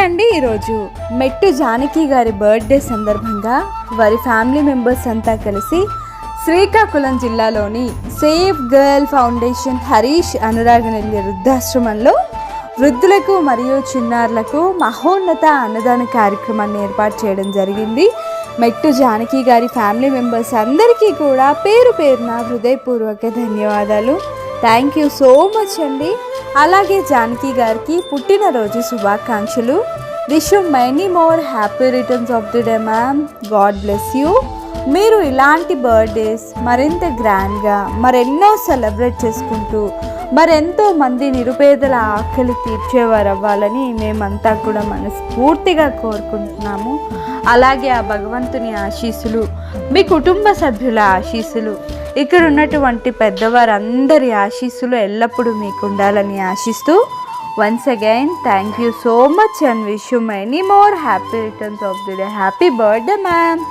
అండి, ఈరోజు మెట్టు జానకి గారి బర్త్డే సందర్భంగా వారి ఫ్యామిలీ మెంబర్స్ అంతా కలిసి శ్రీకాకుళం జిల్లాలోని సేఫ్ గర్ల్ ఫౌండేషన్ హరీష్ అనురాగనల్లి వృద్ధాశ్రమంలో వృద్ధులకు మరియు చిన్నారులకు మహోన్నత అన్నదాన కార్యక్రమాన్ని ఏర్పాటు చేయడం జరిగింది. మెట్టు జానకి గారి ఫ్యామిలీ మెంబర్స్ అందరికీ కూడా పేరు పేరున హృదయపూర్వక ధన్యవాదాలు. థ్యాంక్ యూ సో మచ్ అండి. అలాగే జానకి గారికి పుట్టినరోజు శుభాకాంక్షలు. Wish you many more happy returns of the day ma'am. God bless you. మీరు ఇలాంటి బర్త్డేస్ మరింత గ్రాండ్గా మరెన్నో సెలబ్రేట్ చేసుకుంటూ మరెంతో మంది నిరుపేదల ఆకలి తీర్చేవారు అవ్వాలని మేమంతా కూడా మనస్ఫూర్తిగా కోరుకుంటున్నాము. అలాగే ఆ భగవంతుని ఆశీస్సులు, మీ కుటుంబ సభ్యుల ఆశీస్సులు, ఇక్కడ ఉన్నటువంటి పెద్దవారందరి ఆశీస్సులు ఎల్లప్పుడూ మీకు ఉండాలని ఆశిస్తూ once again thank you so much and wish you many more happy returns of the day. Happy birthday ma'am.